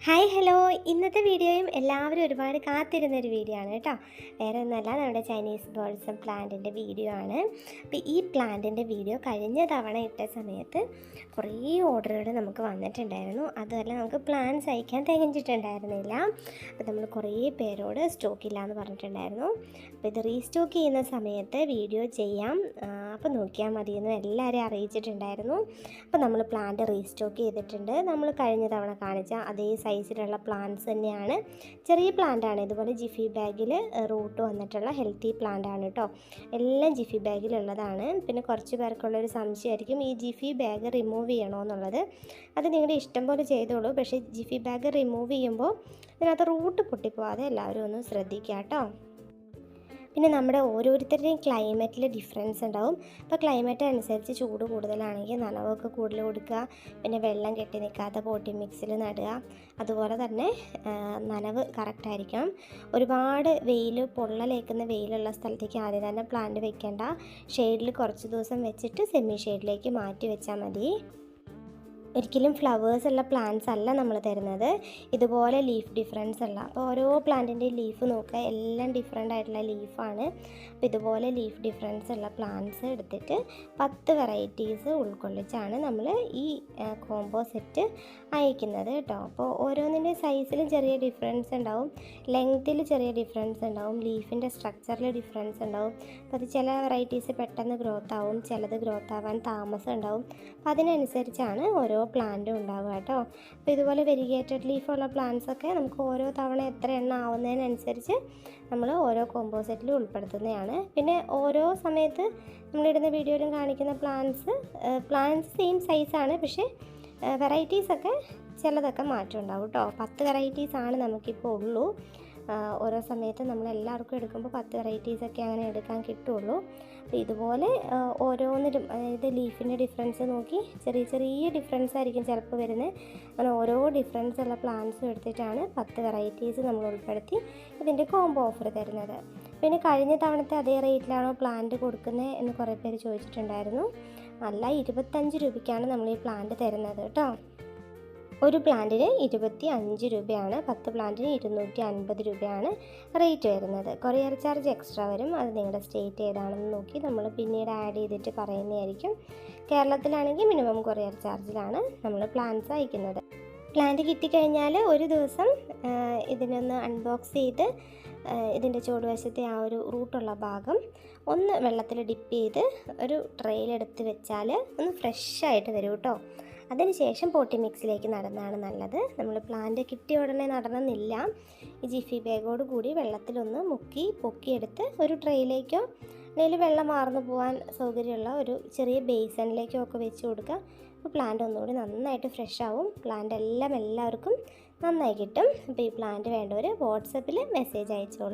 Hi hello, ഇന്നത്തെ വീഡിയോയും എല്ലാവരും ഒരുപാട് കാത്തിരുന്നൊരു വീഡിയോ ആണ് കേട്ടോ. വേറെ ഒന്നുമല്ല, നമ്മുടെ ചൈനീസ് ബേർഡ്സും പ്ലാന്റിൻ്റെ വീഡിയോ ആണ്. അപ്പോൾ ഈ പ്ലാന്റിൻ്റെ വീഡിയോ കഴിഞ്ഞ തവണ ഇട്ട സമയത്ത് കുറേ ഓർഡറുകൾ നമുക്ക് വന്നിട്ടുണ്ടായിരുന്നു. അതുമല്ല നമുക്ക് പ്ലാന്റ്സ് അയക്കാൻ തികഞ്ഞിട്ടുണ്ടായിരുന്നില്ല. അപ്പോൾ നമ്മൾ കുറേ പേരോട് സ്റ്റോക്കില്ല എന്ന് പറഞ്ഞിട്ടുണ്ടായിരുന്നു. അപ്പോൾ ഇത് റീസ്റ്റോക്ക് ചെയ്യുന്ന സമയത്ത് വീഡിയോ ചെയ്യാം, അപ്പോൾ നോക്കിയാൽ മതിയെന്ന് എല്ലാവരെയും അറിയിച്ചിട്ടുണ്ടായിരുന്നു. അപ്പോൾ നമ്മൾ പ്ലാന്റ് റീസ്റ്റോക്ക് ചെയ്തിട്ടുണ്ട്. നമ്മൾ കഴിഞ്ഞ തവണ കാണിച്ച അതേ സൈസിലുള്ള പ്ലാന്റ്സ് തന്നെയാണ്. ചെറിയ പ്ലാന്റാണ്, ഇതുപോലെ ജിഫി ബാഗിൽ റൂട്ട് വന്നിട്ടുള്ള ഹെൽത്തി പ്ലാന്റ് ആണ് കേട്ടോ. എല്ലാം ജിഫി ബാഗിലുള്ളതാണ്. പിന്നെ കുറച്ച് പേർക്കുള്ളൊരു സംശയമായിരിക്കും ഈ ജിഫി ബാഗ് റിമൂവ് ചെയ്യണോ എന്നുള്ളത്. അത് നിങ്ങളുടെ ഇഷ്ടം പോലെ ചെയ്തോളൂ. പക്ഷേ ജിഫി ബാഗ് റിമൂവ് ചെയ്യുമ്പോൾ ഇതിനകത്ത് റൂട്ട് പൊട്ടിപ്പോവാതെ എല്ലാവരും ഒന്ന് ശ്രദ്ധിക്കുക കേട്ടോ. പിന്നെ നമ്മുടെ ഓരോരുത്തരുടെയും ക്ലൈമറ്റിൽ ഡിഫറൻസ് ഉണ്ടാവും. അപ്പോൾ ക്ലൈമറ്റ് അനുസരിച്ച് ചൂട് കൂടുതലാണെങ്കിൽ നനവൊക്കെ കൂടുതൽ കൊടുക്കുക. പിന്നെ വെള്ളം കെട്ടി നിൽക്കാത്ത പോട്ടി മിക്സിൽ നടുക. അതുപോലെ തന്നെ നനവ് കറക്റ്റായിരിക്കണം. ഒരുപാട് പൊള്ളലേക്കുന്ന വെയിലുള്ള സ്ഥലത്തേക്ക് ആദ്യം തന്നെ പ്ലാന്റ് വെക്കേണ്ട. ഷെയ്ഡിൽ കുറച്ച് ദിവസം വെച്ചിട്ട് സെമി ഷെയ്ഡിലേക്ക് മാറ്റി വെച്ചാൽ മതി. ഒരിക്കലും ഫ്ലവേഴ്സ് ഉള്ള പ്ലാന്റ്സ് അല്ല നമ്മൾ തരുന്നത്, ഇതുപോലെ ലീഫ് ഡിഫറൻസ് ഉള്ള. അപ്പോൾ ഓരോ പ്ലാന്റിൻ്റെ ലീഫ് നോക്കുക, എല്ലാം ഡിഫറെൻ്റ് ആയിട്ടുള്ള ലീഫാണ്. അപ്പോൾ ഇതുപോലെ ലീഫ് ഡിഫറൻസ് ഉള്ള പ്ലാന്റ്സ് എടുത്തിട്ട് 10 വെറൈറ്റീസ് ഉൾക്കൊള്ളിച്ചാണ് നമ്മൾ ഈ കോംബോ സെറ്റ് അയക്കുന്നത് കേട്ടോ. അപ്പോൾ ഓരോന്നിൻ്റെ സൈസിലും ചെറിയ ഡിഫറൻസ് ഉണ്ടാവും, ലെങ്ത്തിൽ ചെറിയ ഡിഫറൻസ് ഉണ്ടാവും, ലീഫിൻ്റെ സ്ട്രക്ചറിൽ ഡിഫറൻസ് ഉണ്ടാവും. അപ്പോൾ അത് ചില വെറൈറ്റീസ് പെട്ടെന്ന് ഗ്രോത്ത് ആവും, ചിലത് ഗ്രോത്ത് ആവാൻ താമസം ഉണ്ടാവും. അപ്പോൾ അതിനനുസരിച്ചാണ് ഓരോ പ്ലാന്റും ഉണ്ടാവുക കേട്ടോ. അപ്പോൾ ഇതുപോലെ വെരിഗേറ്റഡ് ലീഫുള്ള പ്ലാന്റ്സൊക്കെ നമുക്ക് ഓരോ തവണ എത്ര എണ്ണം ആവുന്നതിനനുസരിച്ച് നമ്മൾ ഓരോ കോംബോ സെറ്റിൽ ഉൾപ്പെടുത്തുന്നതാണ്. പിന്നെ ഓരോ സമയത്ത് നമ്മളിടുന്ന വീഡിയോയിലും കാണിക്കുന്ന പ്ലാന്റ്സ് സെയിം സൈസാണ്, പക്ഷേ വെറൈറ്റീസൊക്കെ ചിലതൊക്കെ മാറ്റം ഉണ്ടാവും കേട്ടോ. 10 വെറൈറ്റീസാണ് നമുക്കിപ്പോൾ ഉള്ളൂ. ഓരോ സമയത്ത് നമ്മൾ എല്ലാവർക്കും എടുക്കുമ്പോൾ 10 വെറൈറ്റീസൊക്കെ അങ്ങനെ എടുക്കാൻ കിട്ടുള്ളൂ. അപ്പോൾ ഇതുപോലെ ഓരോന്നിലും, അതായത് ലീഫിൻ്റെ ഡിഫറൻസ് നോക്കി ചെറിയ ഡിഫറൻസ് ആയിരിക്കും ചിലപ്പോൾ വരുന്നത്. അങ്ങനെ ഓരോ ഡിഫറൻസ് ഉള്ള പ്ലാന്റ്സും എടുത്തിട്ടാണ് 10 വെറൈറ്റീസ് നമ്മൾ ഉൾപ്പെടുത്തി ഇതിൻ്റെ കോംബോ ഓഫർ തരുന്നത്. പിന്നെ കഴിഞ്ഞ തവണത്തെ അതേ റേറ്റിലാണോ പ്ലാന്റ് കൊടുക്കുന്നത് എന്ന് കുറേ പേര് ചോദിച്ചിട്ടുണ്ടായിരുന്നു. അല്ല, 25 രൂപയ്ക്കാണ് നമ്മൾ ഈ പ്ലാന്റ് തരുന്നത് കേട്ടോ. ഒരു പ്ലാന്റിന് 25 രൂപയാണ്, 10 പ്ലാന്റിന് 250 രൂപയാണ് റേറ്റ് വരുന്നത്. കൊറിയർ ചാർജ് എക്സ്ട്രാ വരും. അത് നിങ്ങളുടെ സ്റ്റേറ്റ് ഏതാണെന്ന് നോക്കി നമ്മൾ പിന്നീട് ആഡ് ചെയ്തിട്ട് പറയുന്നതായിരിക്കും. കേരളത്തിലാണെങ്കിൽ മിനിമം കൊറിയർ ചാർജിലാണ് നമ്മൾ പ്ലാന്റ്സ് അയക്കുന്നത്. പ്ലാന്റ് കിട്ടിക്കഴിഞ്ഞാൽ ഒരു ദിവസം ഇതിനൊന്ന് അൺബോക്സ് ചെയ്ത് ഇതിൻ്റെ ചുവടുവശത്തെ ആ ഒരു റൂട്ടുള്ള ഭാഗം ഒന്ന് വെള്ളത്തിൽ ഡിപ്പ് ചെയ്ത് ഒരു ട്രെയിലെടുത്ത് വെച്ചാൽ ഒന്ന് ഫ്രഷായിട്ട് വരും കേട്ടോ. അതിനുശേഷം പോട്ടി മിക്സിലേക്ക് നടുന്നതാണ് നല്ലത്. നമ്മൾ പ്ലാന്റ് കിട്ടിയ ഉടനെ നടണമെന്നില്ല. ഈ ജിഫി ബാഗോട് കൂടി വെള്ളത്തിലൊന്ന് പൊക്കിയെടുത്ത് ഒരു ട്രെയിലേക്കോ അല്ലെങ്കിൽ വെള്ളം മാർന്നു പോകാൻ സൗകര്യമുള്ള ഒരു ചെറിയ ബേസണിലേക്കോ ഒക്കെ വെച്ച് കൊടുക്കുക. അപ്പോൾ പ്ലാന്റ് ഒന്നുകൂടി നന്നായിട്ട് ഫ്രഷ് ആവും. പ്ലാന്റ് എല്ലാവർക്കും നന്നായി കിട്ടും. അപ്പോൾ ഈ പ്ലാന്റ് വേണ്ടവർ വാട്സപ്പിൽ മെസ്സേജ് അയച്ചോളൂ.